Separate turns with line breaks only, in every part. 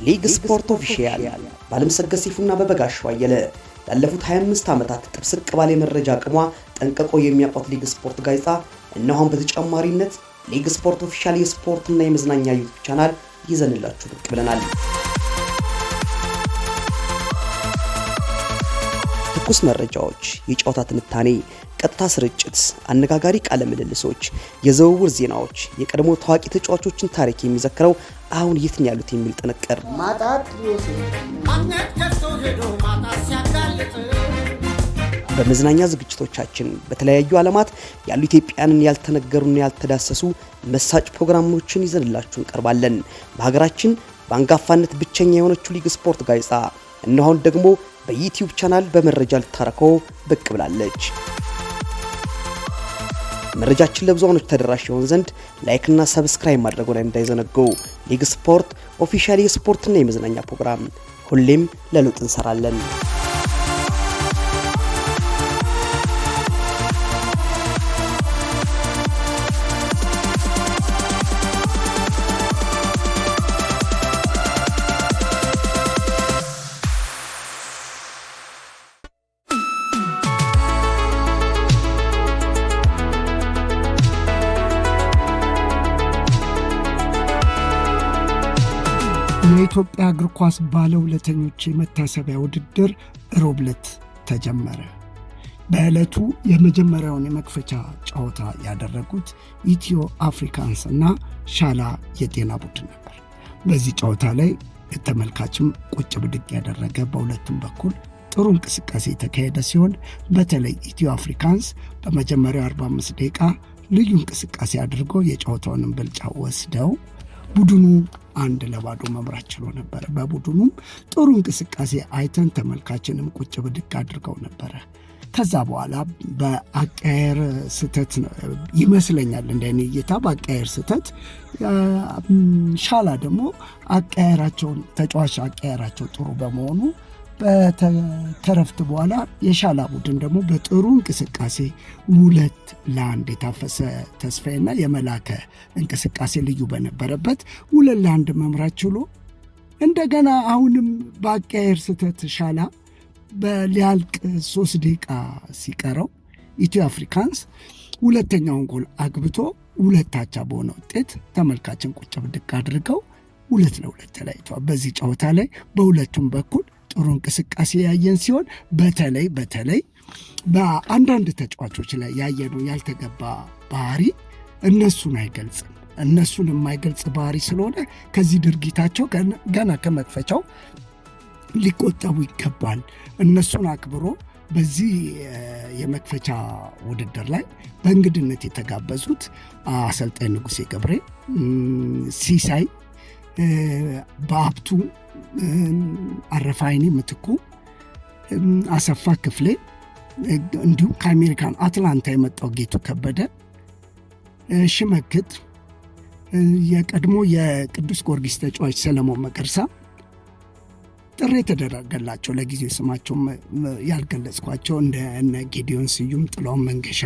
ሊግ ስፖርት ኦፊሻል ባለምሰገድ ሲፉና በበጋሻው አየለ ላለፉት 25 ዓመታት ጥብስቅ ባለ መረጃ አቅሟ ጠንቅቆ የሚያውቁት ሊግ ስፖርት ጋዜጣ እነሆን በተጨማሪነት ሊግ ስፖርት ኦፊሻል የስፖርትና የመዝናኛ ዩቲዩብ ቻናል ይዘንላችሁ ብቅ ብለናል። ትኩስ መረጃዎች፣ የጨዋታ ትንታኔ፣ ቀጥታ ስርጭት፣ አነጋጋሪ ቃለ ምልልሶች፣ የዝውውር ዜናዎች፣ የቀድሞ ታዋቂ ተጫዋቾችን ታሪክ የሚዘክረው አሁን የት ነው ያሉት የሚል ጥንቅር በመዝናኛ ዝግጅቶቻችን በተለያዩ ዓለማት ያሉ ኢትዮጵያንን ያልተነገሩና ያልተዳሰሱ መሳጭ ፕሮግራሞችን ይዘንላችሁ እንቀርባለን። በሀገራችን በአንጋፋነት ብቸኛ የሆነችው ሊግ ስፖርት ጋዜጣ እነሆን ደግሞ በዩቲዩብ ቻናል በመረጃ ልታረከው ብቅ ብላለች። መረጃችን ለብዙዎች ተደራሽ ይሆን ዘንድ ላይክ እና ሰብስክራይብ ማድረጉን እንዳይዘነጉ። ሊግ ስፖርት ኦፊሻል የስፖርትና የመዝናኛ ፕሮግራም ሁሌም ለለውጥ እንሰራለን።
የኢትዮጵያ እግር ኳስ ባለውለተኞች የመታሰቢያ ውድድር ሮብ ዕለት ተጀመረ። በዕለቱ የመጀመሪያውን የመክፈቻ ጨዋታ ያደረጉት ኢትዮ አፍሪካንስ እና ሻላ የጤና ቡድን ነበር። በዚህ ጨዋታ ላይ ተመልካችም ቁጭ ብድግ ያደረገ በሁለቱም በኩል ጥሩ እንቅስቃሴ የተካሄደ ሲሆን በተለይ ኢትዮ አፍሪካንስ በመጀመሪያው 45 ደቂቃ ልዩ እንቅስቃሴ አድርገው የጨዋታውንም ብልጫ ወስደው ቡድኑ 1-0 መምራት ችሎ ነበር። በቡድኑም ጥሩ እንቅስቃሴ አይተን ተመልካችንም ቁጭ ብድግ አድርገው ነበር። ከዛ በኋላ በአቀያየር ስህተት ይመስለኛል እንደኔ እይታ በአቀያየር ስህተት ሻላ ደግሞ ተጫዋች አቀያየራቸው ጥሩ በመሆኑ በተረፍት በኋላ የሻላ ቡድን ደግሞ በጥሩ እንቅስቃሴ 2-1 የታፈሰ ተስፋዬና የመላከ እንቅስቃሴ ልዩ በነበረበት 2-1 መምራት ችሎ እንደገና አሁንም በአቀያየር ስህተት ሻላ በሊያልቅ 3 ደቂቃ ሲቀረው ኢትዮ አፍሪካንስ ሁለተኛውን ጎል አግብቶ 2-2 በሆነ ውጤት ተመልካችን ቁጭ ብድግ አድርገው 2-2 ተለያይተዋል። በዚህ ጨዋታ ላይ በሁለቱም በኩል ጥሩ እንቅስቃሴ ያየን ሲሆን በተለይ በአንዳንድ ተጫዋቾች ላይ ያየነው ያልተገባ ባህሪ እነሱን አይገልጽም። እነሱን የማይገልጽ ባህሪ ስለሆነ ከዚህ ድርጊታቸው ገና ከመክፈቻው ሊቆጠቡ ይገባል። እነሱን አክብሮ በዚህ የመክፈቻ ውድድር ላይ በእንግድነት የተጋበዙት አሰልጣኝ ንጉሴ ገብሬ፣ ሲሳይ በአብቱ፣ አረፋይኔ ምትኩ፣ አሰፋ ክፍሌ እንዲሁም ከአሜሪካን አትላንታ የመጣው ጌቱ ከበደ፣ ሽመክት፣ የቀድሞ የቅዱስ ጊዮርጊስ ተጫዋች ሰለሞን መቀርሳ ጥሪ የተደረገላቸው ለጊዜው ስማቸው ያልገለጽኳቸው እነ ጌዲዮን ስዩም፣ ጥላውን መንገሻ፣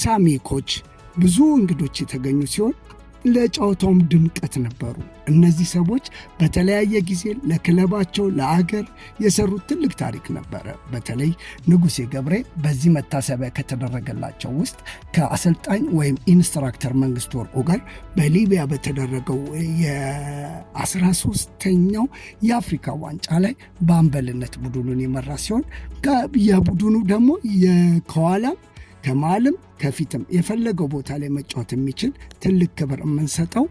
ሳሚ ኮች ብዙ እንግዶች የተገኙ ሲሆን ለጨዋታውም ድምቀት ነበሩ። እነዚህ ሰዎች በተለያየ ጊዜ ለክለባቸው ለአገር የሰሩት ትልቅ ታሪክ ነበረ። በተለይ ንጉሴ ገብሬ በዚህ መታሰቢያ ከተደረገላቸው ውስጥ ከአሰልጣኝ ወይም ኢንስትራክተር መንግስቱ ወርቁ ጋር በሊቢያ በተደረገው የ13ኛው የአፍሪካ ዋንጫ ላይ በአምበልነት ቡድኑን የመራ ሲሆን የቡድኑ ደግሞ ከኋላም ከመሃልም ከፊትም የፈለገው ቦታ ላይ መጫወት የሚችል ትልቅ ክብር የምንሰጠው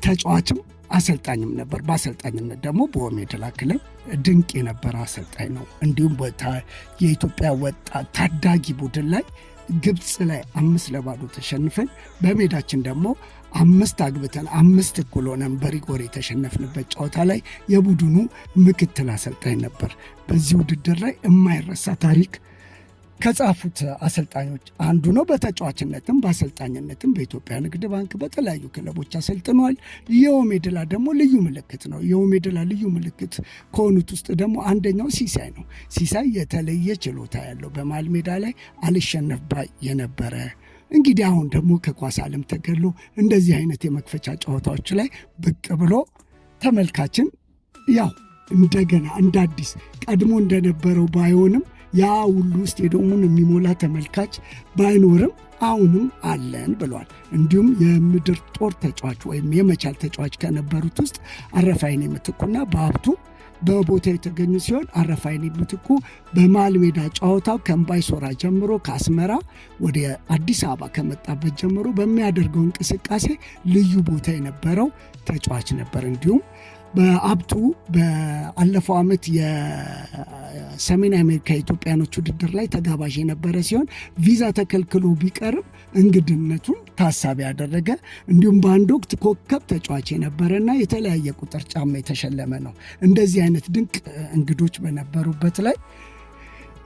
ተጫዋችም አሰልጣኝም ነበር። በአሰልጣኝነት ደግሞ በኦሜድላ ክለብ ድንቅ የነበረ አሰልጣኝ ነው። እንዲሁም የኢትዮጵያ ወጣት ታዳጊ ቡድን ላይ ግብፅ ላይ 5-0 ተሸንፈን በሜዳችን ደግሞ 5 አግብተን 5 እኩል ሆነን በሪጎር የተሸነፍንበት ጨዋታ ላይ የቡድኑ ምክትል አሰልጣኝ ነበር። በዚህ ውድድር ላይ የማይረሳ ታሪክ ከጻፉት አሰልጣኞች አንዱ ነው። በተጫዋችነትም በአሰልጣኝነትም በኢትዮጵያ ንግድ ባንክ በተለያዩ ክለቦች አሰልጥኗል። የኦሜድላ ደግሞ ልዩ ምልክት ነው። የኦሜድላ ልዩ ምልክት ከሆኑት ውስጥ ደግሞ አንደኛው ሲሳይ ነው። ሲሳይ የተለየ ችሎታ ያለው በመሃል ሜዳ ላይ አልሸነፍ ባይ የነበረ እንግዲህ አሁን ደግሞ ከኳስ ዓለም ተገሎ እንደዚህ አይነት የመክፈቻ ጨዋታዎች ላይ ብቅ ብሎ ተመልካችን ያው እንደገና እንደ አዲስ ቀድሞ እንደነበረው ባይሆንም ያ ሁሉ ስቴዲየሙን የሚሞላ ተመልካች ባይኖርም አሁንም አለን ብሏል። እንዲሁም የምድር ጦር ተጫዋች ወይም የመቻል ተጫዋች ከነበሩት ውስጥ አረፋይኔ ምትኩና በሀብቱ በቦታ የተገኙ ሲሆን አረፋይኔ ምትኩ በመሃል ሜዳ ጨዋታው ከእምባይ ሶራ ጀምሮ ከአስመራ ወደ አዲስ አበባ ከመጣበት ጀምሮ በሚያደርገው እንቅስቃሴ ልዩ ቦታ የነበረው ተጫዋች ነበር። እንዲሁም በሀብቱ በአለፈው ዓመት የሰሜን አሜሪካ የኢትዮጵያኖች ውድድር ላይ ተጋባዥ የነበረ ሲሆን ቪዛ ተከልክሎ ቢቀርም እንግድነቱን ታሳቢ ያደረገ እንዲሁም በአንድ ወቅት ኮከብ ተጫዋች የነበረና የተለያየ ቁጥር ጫማ የተሸለመ ነው። እንደዚህ አይነት ድንቅ እንግዶች በነበሩበት ላይ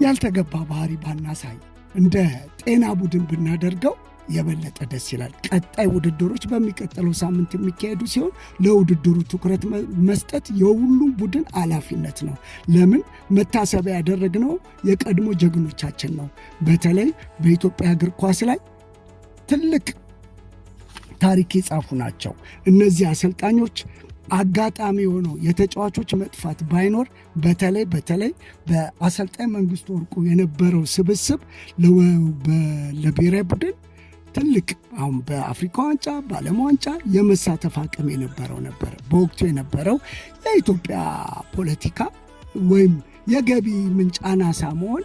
ያልተገባ ባህሪ ባናሳይ እንደ ጤና ቡድን ብናደርገው የበለጠ ደስ ይላል። ቀጣይ ውድድሮች በሚቀጥለው ሳምንት የሚካሄዱ ሲሆን ለውድድሩ ትኩረት መስጠት የሁሉም ቡድን ኃላፊነት ነው። ለምን መታሰቢያ ያደረግነው የቀድሞ ጀግኖቻችን ነው። በተለይ በኢትዮጵያ እግር ኳስ ላይ ትልቅ ታሪክ የጻፉ ናቸው። እነዚህ አሰልጣኞች አጋጣሚ የሆነው የተጫዋቾች መጥፋት ባይኖር በተለይ በአሰልጣኝ መንግስቱ ወርቁ የነበረው ስብስብ ለብሔራዊ ቡድን ትልቅ አሁን በአፍሪካ ዋንጫ በዓለም ዋንጫ የመሳተፍ አቅም የነበረው ነበር። በወቅቱ የነበረው የኢትዮጵያ ፖለቲካ ወይም የገቢ ምንጭ አናሳ መሆን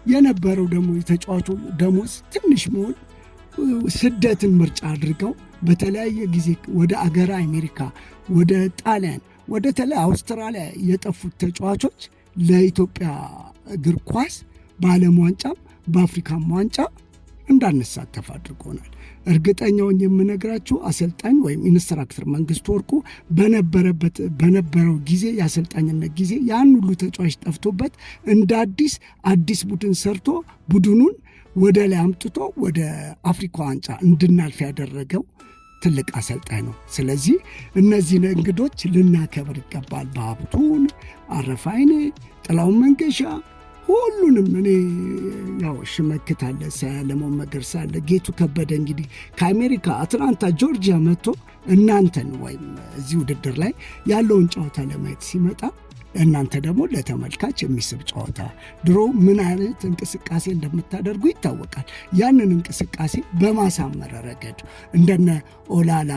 የነበረው ደግሞ የተጫዋቹ ደሞዝ ትንሽ መሆን ስደትን ምርጫ አድርገው በተለያየ ጊዜ ወደ አገረ አሜሪካ፣ ወደ ጣሊያን፣ ወደ ተለይ አውስትራሊያ የጠፉት ተጫዋቾች ለኢትዮጵያ እግር ኳስ በዓለም ዋንጫም በአፍሪካም ዋንጫ እንዳንሳተፍ አድርጎናል። እርግጠኛውን የምነግራችሁ አሰልጣኝ ወይም ኢንስትራክተር መንግስቱ ወርቁ በነበረው ጊዜ የአሰልጣኝነት ጊዜ ያን ሁሉ ተጫዋች ጠፍቶበት እንደ አዲስ ቡድን ሰርቶ ቡድኑን ወደ ላይ አምጥቶ ወደ አፍሪካ ዋንጫ እንድናልፍ ያደረገው ትልቅ አሰልጣኝ ነው። ስለዚህ እነዚህን እንግዶች ልናከብር ይገባል። በሀብቱን፣ አረፋይኔ፣ ጥላሁን መንገሻ ሁሉንም እኔ ያው ሽመክት አለ፣ ሰለሞን መገርሳ አለ፣ ጌቱ ከበደ እንግዲህ ከአሜሪካ አትላንታ ጆርጂያ መጥቶ እናንተን ወይም እዚህ ውድድር ላይ ያለውን ጨዋታ ለማየት ሲመጣ እናንተ ደግሞ ለተመልካች የሚስብ ጨዋታ ድሮ ምን አይነት እንቅስቃሴ እንደምታደርጉ ይታወቃል። ያንን እንቅስቃሴ በማሳመር ረገድ እንደነ ኦላላ፣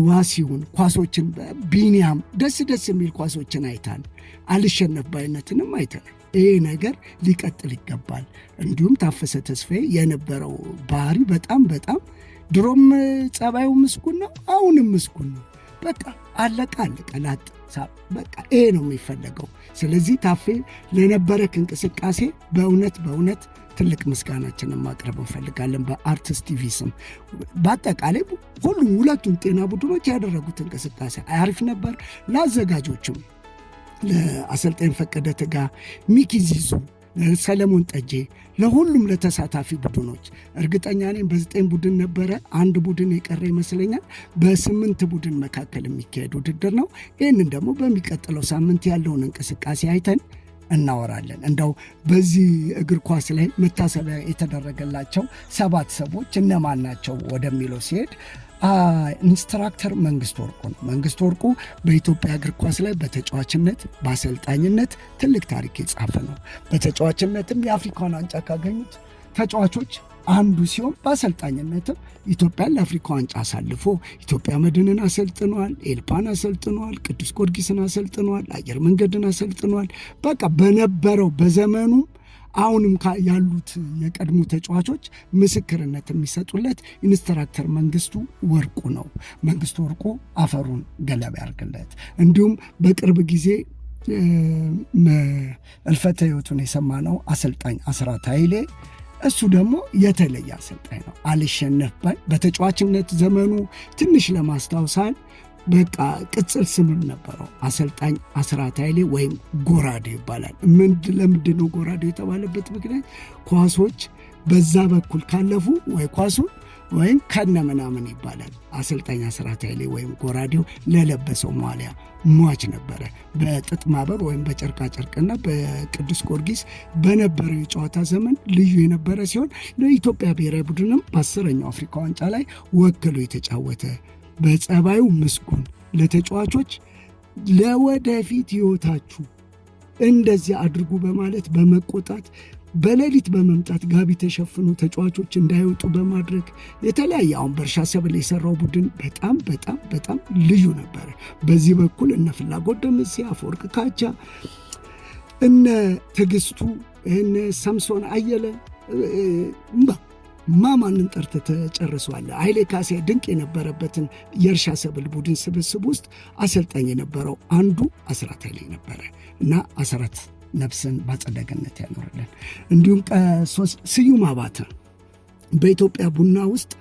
ዋሲውን ኳሶችን ቢኒያም ደስ የሚል ኳሶችን አይታል። አልሸነፍ ባይነትንም አይተናል። ይሄ ነገር ሊቀጥል ይገባል። እንዲሁም ታፈሰ ተስፋዬ የነበረው ባህሪ በጣም ድሮም ጸባዩ ምስጉን ነው፣ አሁንም ምስጉን ነው። በቃ አለቀ ላጥ በቃ ይሄ ነው የሚፈለገው። ስለዚህ ታፌ ለነበረክ እንቅስቃሴ በእውነት ትልቅ ምስጋናችንን ማቅረብ እንፈልጋለን በአርቲስት ቲቪ ስም። በአጠቃላይ ሁለቱም ጤና ቡድኖች ያደረጉት እንቅስቃሴ አሪፍ ነበር። ለአዘጋጆችም ለአሰልጣኝ ፈቀደ ትጋ፣ ሚኪ ዚዙ፣ ሰለሞን ጠጄ፣ ለሁሉም ለተሳታፊ ቡድኖች እርግጠኛ ነኝ በ9 ቡድን ነበረ፣ አንድ ቡድን የቀረ ይመስለኛል። በ8 ቡድን መካከል የሚካሄድ ውድድር ነው። ይህንን ደግሞ በሚቀጥለው ሳምንት ያለውን እንቅስቃሴ አይተን እናወራለን። እንደው በዚህ እግር ኳስ ላይ መታሰቢያ የተደረገላቸው 7 ሰዎች እነማን ናቸው ወደሚለው ሲሄድ ኢንስትራክተር መንግስቱ ወርቁ ነው። መንግስቱ ወርቁ በኢትዮጵያ እግር ኳስ ላይ በተጫዋችነት በአሰልጣኝነት ትልቅ ታሪክ የጻፈ ነው። በተጫዋችነትም የአፍሪካን ዋንጫ ካገኙት ተጫዋቾች አንዱ ሲሆን በአሰልጣኝነትም ኢትዮጵያን ለአፍሪካ ዋንጫ አሳልፎ ኢትዮጵያ መድንን አሰልጥኗል፣ ኤልፓን አሰልጥኗል፣ ቅዱስ ጊዮርጊስን አሰልጥኗል፣ አየር መንገድን አሰልጥኗል። በቃ በነበረው በዘመኑ አሁንም ያሉት የቀድሞ ተጫዋቾች ምስክርነት የሚሰጡለት ኢንስትራክተር መንግስቱ ወርቁ ነው። መንግስቱ ወርቁ አፈሩን ገለባ ያርግለት። እንዲሁም በቅርብ ጊዜ እልፈተ ሕይወቱን የሰማነው አሰልጣኝ አስራት ኃይሌ፣ እሱ ደግሞ የተለየ አሰልጣኝ ነው። አልሸነፍ ባይ በተጫዋችነት ዘመኑ ትንሽ ለማስታወሳል በቃ ቅጽል ስምም ነበረው። አሰልጣኝ አስራት ኃይሌ ወይም ጎራዴ ይባላል። ለምንድን ነው ጎራዴ የተባለበት ምክንያት? ኳሶች በዛ በኩል ካለፉ ወይ ኳሱን ወይም ከነ ምናምን ይባላል። አሰልጣኝ አስራት ኃይሌ ወይም ጎራዴው ለለበሰው ማሊያ ሟች ነበረ። በጥጥ ማበር ወይም በጨርቃጨርቅና በቅዱስ ጊዮርጊስ በነበረው የጨዋታ ዘመን ልዩ የነበረ ሲሆን ለኢትዮጵያ ብሔራዊ ቡድንም በ10ኛው አፍሪካ ዋንጫ ላይ ወክሎ የተጫወተ በጸባዩ ምስጉን ለተጫዋቾች ለወደፊት ሕይወታችሁ እንደዚህ አድርጉ በማለት በመቆጣት በሌሊት በመምጣት ጋቢ ተሸፍኖ ተጫዋቾች እንዳይወጡ በማድረግ የተለያየ አሁን በእርሻ ሰብል የሰራው ቡድን በጣም በጣም በጣም ልዩ ነበረ። በዚህ በኩል እነ ፍላጎት ደምሴ፣ አፈወርቅ ካቻ፣ እነ ትዕግስቱ፣ እነ ሳምሶን አየለ ማንን ጠርተህ ተጨርሰዋለህ። ኃይሌ ካሴ ድንቅ የነበረበትን የእርሻ ሰብል ቡድን ስብስብ ውስጥ አሰልጣኝ የነበረው አንዱ አስራት ኃይሌ ነበረ እና አስራት ነፍስን በአጸደ ገነት ያኖርልን። እንዲሁም ስዩም አባተ በኢትዮጵያ ቡና ውስጥ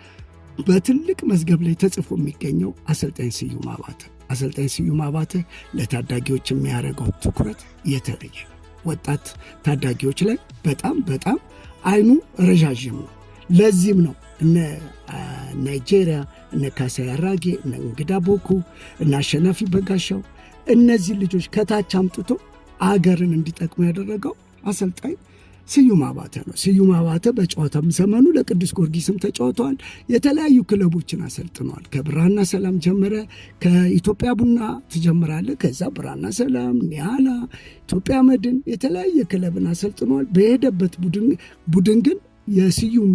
በትልቅ መዝገብ ላይ ተጽፎ የሚገኘው አሰልጣኝ ስዩም አባተ። አሰልጣኝ ስዩም አባተ ለታዳጊዎች የሚያደርገው ትኩረት የተለየ ወጣት ታዳጊዎች ላይ በጣም በጣም አይኑ ረዣዥም ነው። ለዚህም ነው እነ ናይጄሪያ፣ እነ ካሳይ አራጌ፣ እነ እንግዳ ቦኩ፣ እነ አሸናፊ በጋሻው እነዚህ ልጆች ከታች አምጥቶ አገርን እንዲጠቅሙ ያደረገው አሰልጣኝ ስዩም አባተ ነው። ስዩም አባተ በጨዋታም ዘመኑ ለቅዱስ ጊዮርጊስም ተጫውተዋል። የተለያዩ ክለቦችን አሰልጥነዋል። ከብርሃንና ሰላም ጀመረ። ከኢትዮጵያ ቡና ትጀምራለ። ከዛ ብርሃንና ሰላም፣ ኒያላ፣ ኢትዮጵያ መድን የተለያየ ክለብን አሰልጥነዋል። በሄደበት ቡድን ግን የስዩም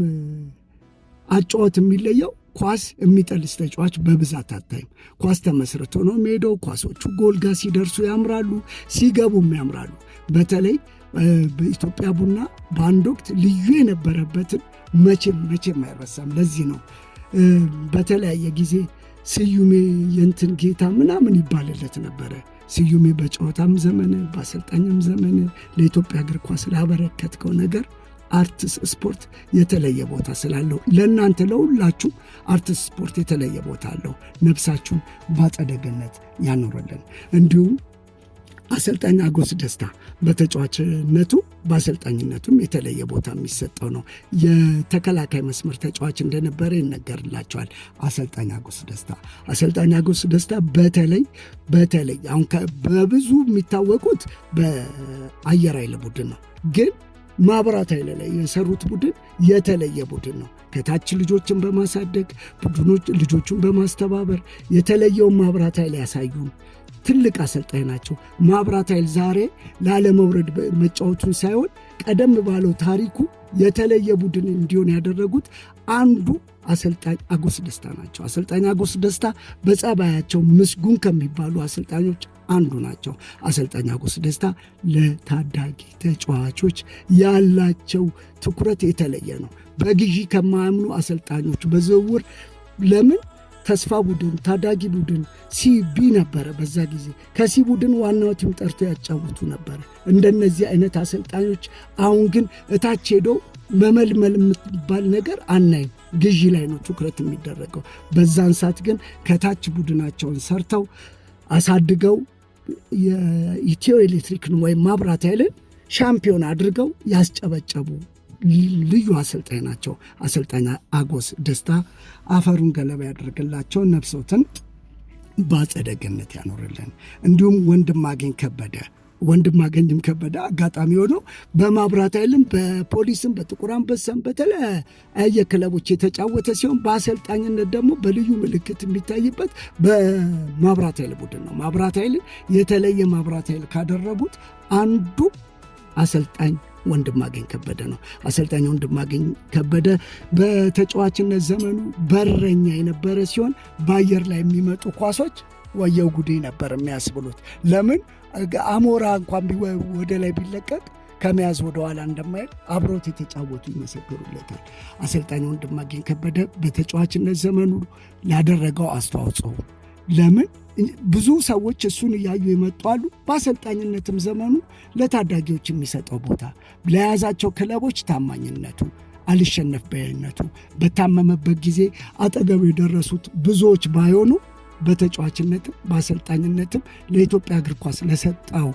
አጫወት የሚለየው ኳስ የሚጠልስ ተጫዋች በብዛት አታይም። ኳስ ተመስርቶ ነው የሚሄደው። ኳሶቹ ጎል ጋር ሲደርሱ ያምራሉ፣ ሲገቡም ያምራሉ። በተለይ በኢትዮጵያ ቡና በአንድ ወቅት ልዩ የነበረበትን መቼም አይረሳም። ለዚህ ነው በተለያየ ጊዜ ስዩሜ የእንትን ጌታ ምናምን ይባልለት ነበረ። ስዩሜ በጨዋታም ዘመን በአሰልጣኝም ዘመን ለኢትዮጵያ እግር ኳስ ላበረከትከው ነገር አርትስ ስፖርት የተለየ ቦታ ስላለው ለእናንተ ለሁላችሁ አርትስ ስፖርት የተለየ ቦታ አለው። ነፍሳችሁን በአጸደ ገነት ያኖረልን። እንዲሁም አሰልጣኝ አጎስ ደስታ በተጫዋችነቱ በአሰልጣኝነቱም የተለየ ቦታ የሚሰጠው ነው። የተከላካይ መስመር ተጫዋች እንደነበረ ይነገርላቸዋል። አሰልጣኝ አጎስ ደስታ በተለይ አሁን በብዙ የሚታወቁት በአየር ኃይል ቡድን ነው፣ ግን ማብራት ኃይል ላይ የሰሩት ቡድን የተለየ ቡድን ነው። ከታች ልጆችን በማሳደግ ልጆቹን በማስተባበር የተለየውን ማብራት ኃይል ያሳዩን ትልቅ አሰልጣኝ ናቸው። ማብራት ኃይል ዛሬ ላለመውረድ መጫወቱን ሳይሆን ቀደም ባለው ታሪኩ የተለየ ቡድን እንዲሆን ያደረጉት አንዱ አሰልጣኝ አጎስ ደስታ ናቸው። አሰልጣኝ አጎስ ደስታ በጸባያቸው ምስጉን ከሚባሉ አሰልጣኞች አንዱ ናቸው። አሰልጣኝ አጎስ ደስታ ለታዳጊ ተጫዋቾች ያላቸው ትኩረት የተለየ ነው። በግዢ ከማያምኑ አሰልጣኞች በዝውውር ለምን ተስፋ ቡድን ታዳጊ ቡድን ሲቢ ነበረ። በዛ ጊዜ ከሲ ቡድን ዋናው ቲም ጠርቶ ያጫውቱ ነበረ። እንደነዚህ አይነት አሰልጣኞች አሁን ግን እታች ሄዶ መመልመል የምትባል ነገር አናይም። ግዢ ላይ ነው ትኩረት የሚደረገው። በዛን ሰዓት ግን ከታች ቡድናቸውን ሰርተው አሳድገው የኢትዮ ኤሌክትሪክን ወይም ማብራት ኃይልን ሻምፒዮን አድርገው ያስጨበጨቡ ልዩ አሰልጣኝ ናቸው። አሰልጣኝ አጎስ ደስታ አፈሩን ገለባ ያደርግላቸው፣ ነፍሶትን በአጸደ ገነት ያኖርልን። እንዲሁም ወንድማገኝም ከበደ አጋጣሚ ሆነው በማብራት ኃይልም በፖሊስም በጥቁር አንበሳም በተለያየ ክለቦች የተጫወተ ሲሆን በአሰልጣኝነት ደግሞ በልዩ ምልክት የሚታይበት በማብራት ኃይል ቡድን ነው። ማብራት ኃይልን የተለየ ማብራት ኃይል ካደረጉት አንዱ አሰልጣኝ ወንድማገኝ ከበደ ነው። አሰልጣኝ ወንድማገኝ ከበደ በተጫዋችነት ዘመኑ በረኛ የነበረ ሲሆን በአየር ላይ የሚመጡ ኳሶች ወየው ጉዴ ነበር የሚያስብሉት። ለምን አሞራ እንኳን ወደ ላይ ቢለቀቅ ከመያዝ ወደ ኋላ እንደማይል አብሮት የተጫወቱ ይመሰክሩለታል። አሰልጣኝ ወንድማገኝ ከበደ በተጫዋችነት ዘመኑ ላደረገው አስተዋጽኦ ለምን ብዙ ሰዎች እሱን እያዩ የመጡ አሉ። በአሰልጣኝነትም ዘመኑ ለታዳጊዎች የሚሰጠው ቦታ፣ ለያዛቸው ክለቦች ታማኝነቱ፣ አልሸነፍ ባይነቱ፣ በታመመበት ጊዜ አጠገቡ የደረሱት ብዙዎች ባይሆኑ በተጫዋችነትም በአሰልጣኝነትም ለኢትዮጵያ እግር ኳስ ለሰጠው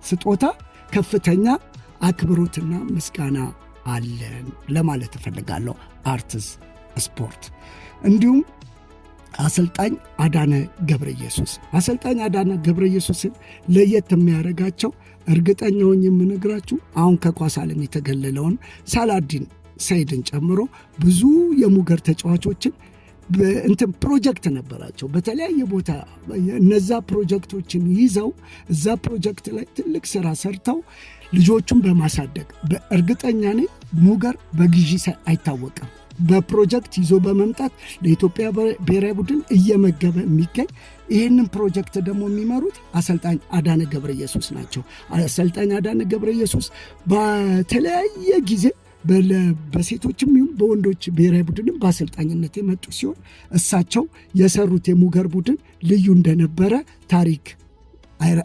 ስጦታ ከፍተኛ አክብሮትና ምስጋና አለን ለማለት እፈልጋለሁ። አርትስ ስፖርት እንዲሁም አሰልጣኝ አዳነ ገብረ ኢየሱስን ለየት የሚያደርጋቸው እርግጠኛውን የምነግራችሁ አሁን ከኳስ ዓለም የተገለለውን ሳላዲን ሰይድን ጨምሮ ብዙ የሙገር ተጫዋቾችን እንትን ፕሮጀክት ነበራቸው በተለያየ ቦታ። እነዛ ፕሮጀክቶችን ይዘው እዛ ፕሮጀክት ላይ ትልቅ ስራ ሰርተው ልጆቹን በማሳደግ በእርግጠኛ ነኝ ሙገር በግዢ አይታወቅም። በፕሮጀክት ይዞ በመምጣት ለኢትዮጵያ ብሔራዊ ቡድን እየመገበ የሚገኝ ይህንን ፕሮጀክት ደግሞ የሚመሩት አሰልጣኝ አዳነ ገብረ ኢየሱስ ናቸው። አሰልጣኝ አዳነ ገብረ ኢየሱስ በተለያየ ጊዜ በሴቶችም ይሁን በወንዶች ብሔራዊ ቡድንም በአሰልጣኝነት የመጡ ሲሆን እሳቸው የሰሩት የሙገር ቡድን ልዩ እንደነበረ ታሪክ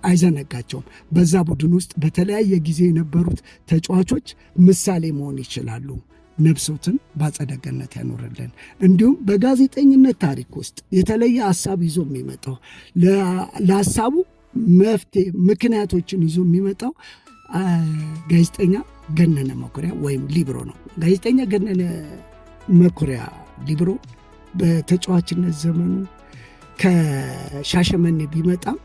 አይዘነጋቸውም። በዛ ቡድን ውስጥ በተለያየ ጊዜ የነበሩት ተጫዋቾች ምሳሌ መሆን ይችላሉ። ነፍሶትን በአጸደ ገነት ያኖርልን። እንዲሁም በጋዜጠኝነት ታሪክ ውስጥ የተለየ ሀሳብ ይዞ የሚመጣው ለሀሳቡ መፍትሄ ምክንያቶችን ይዞ የሚመጣው ጋዜጠኛ ገነነ መኩሪያ ወይም ሊብሮ ነው። ጋዜጠኛ ገነነ መኩሪያ ሊብሮ በተጫዋችነት ዘመኑ ከሻሸመኔ ቢመጣም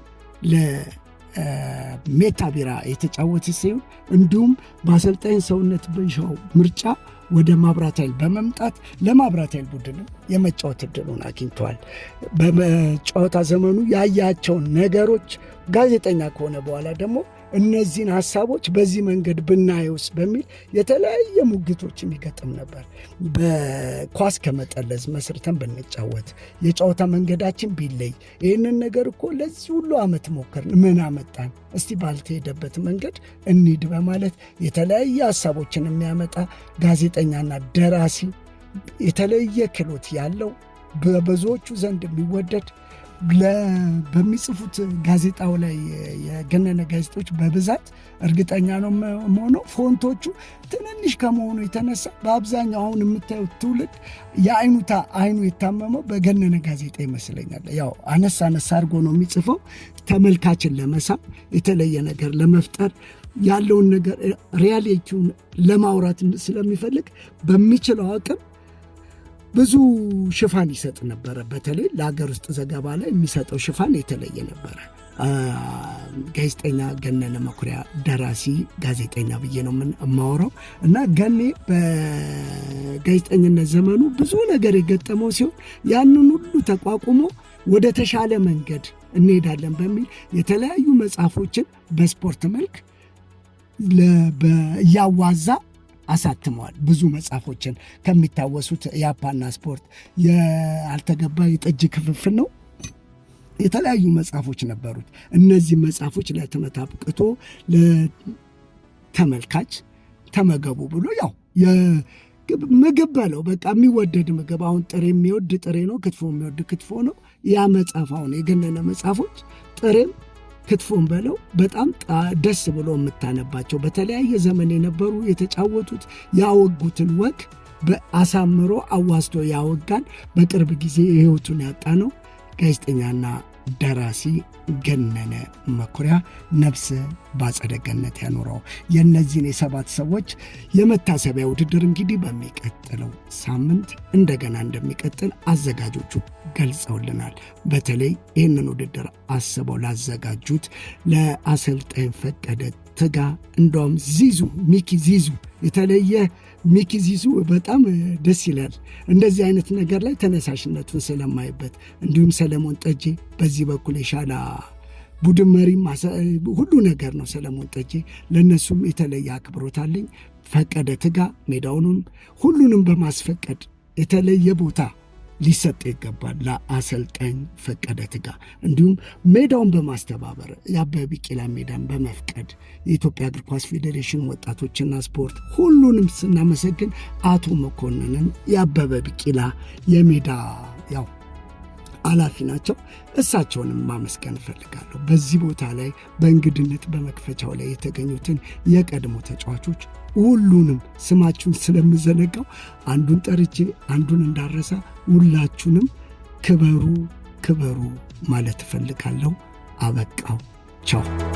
ለሜታ ቢራ የተጫወተ ሲሆን እንዲሁም በአሰልጣኝ ሰውነት በሻው ምርጫ ወደ ማብራት ኃይል በመምጣት ለማብራት ኃይል ቡድን የመጫወት ዕድሉን አግኝተዋል። በጨዋታ ዘመኑ ያያቸውን ነገሮች ጋዜጠኛ ከሆነ በኋላ ደግሞ እነዚህን ሀሳቦች በዚህ መንገድ ብናየውስ በሚል የተለያየ ሙግቶችን ይገጥም ነበር። በኳስ ከመጠለዝ መስርተን ብንጫወት የጨዋታ መንገዳችን ቢለይ ይህንን ነገር እኮ ለዚህ ሁሉ ዓመት ሞከርን፣ ምን አመጣን? እስቲ ባልተሄደበት መንገድ እንሂድ በማለት የተለያየ ሀሳቦችን የሚያመጣ ጋዜጠኛና ደራሲ፣ የተለየ ክህሎት ያለው በብዙዎቹ ዘንድ የሚወደድ በሚጽፉት ጋዜጣው ላይ የገነነ ጋዜጦች በብዛት እርግጠኛ ነው መሆነው ፎንቶቹ ትንንሽ ከመሆኑ የተነሳ በአብዛኛው አሁን የምታዩት ትውልድ አይኑ የታመመው በገነነ ጋዜጣ ይመስለኛል። ያው አነሳ አድርጎ ነው የሚጽፈው ተመልካችን ለመሳብ የተለየ ነገር ለመፍጠር ያለውን ነገር ሪያሊቲውን ለማውራት ስለሚፈልግ በሚችለው አቅም ብዙ ሽፋን ይሰጥ ነበረ። በተለይ ለሀገር ውስጥ ዘገባ ላይ የሚሰጠው ሽፋን የተለየ ነበረ። ጋዜጠኛ ገነነ መኩሪያ ደራሲ ጋዜጠኛ ብዬ ነው የማወራው እና ገኔ በጋዜጠኝነት ዘመኑ ብዙ ነገር የገጠመው ሲሆን ያንን ሁሉ ተቋቁሞ ወደ ተሻለ መንገድ እንሄዳለን በሚል የተለያዩ መጽሐፎችን በስፖርት መልክ እያዋዛ አሳትመዋል። ብዙ መጽሐፎችን ከሚታወሱት የአፓና ስፖርት፣ ያልተገባ የጠጅ ክፍፍል ነው፣ የተለያዩ መጽሐፎች ነበሩት። እነዚህ መጽሐፎች ለህትመት አብቅቶ ለተመልካች ተመገቡ ብሎ ያው ምግብ በለው በቃ የሚወደድ ምግብ፣ አሁን ጥሬ የሚወድ ጥሬ ነው፣ ክትፎ የሚወድ ክትፎ ነው። ያ መጽሐፍ አሁን የገነነ መጽሐፎች ጥሬም ክትፎን በለው በጣም ደስ ብሎ የምታነባቸው በተለያየ ዘመን የነበሩ የተጫወቱት ያወጉትን ወግ በአሳምሮ አዋስቶ ያወጋን በቅርብ ጊዜ የህይወቱን ያጣ ነው ጋዜጠኛና ደራሲ ገነነ መኩሪያ ነፍስ በአጸደ ገነት ያኖረው። የእነዚህን የሰባት ሰዎች የመታሰቢያ ውድድር እንግዲህ በሚቀጥለው ሳምንት እንደገና እንደሚቀጥል አዘጋጆቹ ገልጸውልናል። በተለይ ይህንን ውድድር አስበው ላዘጋጁት ለአሰልጣኝ ፈቀደ ትጋ እንደውም ሚኪ ዚዙ የተለየ ሚኪ ዚዙ በጣም ደስ ይላል። እንደዚህ አይነት ነገር ላይ ተነሳሽነቱን ስለማይበት እንዲሁም ሰለሞን ጠጄ በዚህ በኩል የሻላ ቡድን መሪም ሁሉ ነገር ነው ሰለሞን ጠጄ። ለእነሱም የተለየ አክብሮት አለኝ። ፈቀደ ትጋ ሜዳውንም ሁሉንም በማስፈቀድ የተለየ ቦታ ሊሰጥ ይገባል ለአሰልጣኝ ፈቀደ ትጋ። እንዲሁም ሜዳውን በማስተባበር የአበበ ቢቂላ ሜዳን በመፍቀድ የኢትዮጵያ እግር ኳስ ፌዴሬሽን ወጣቶችና ስፖርት ሁሉንም ስናመሰግን አቶ መኮንንን የአበበ ቢቂላ የሜዳ ያው ኃላፊ ናቸው። እሳቸውንም ማመስገን እፈልጋለሁ። በዚህ ቦታ ላይ በእንግድነት በመክፈቻው ላይ የተገኙትን የቀድሞ ተጫዋቾች ሁሉንም ስማችሁን ስለምዘነጋው አንዱን ጠርቼ አንዱን እንዳረሳ ሁላችሁንም ክበሩ ማለት እፈልጋለሁ። አበቃው። ቻው።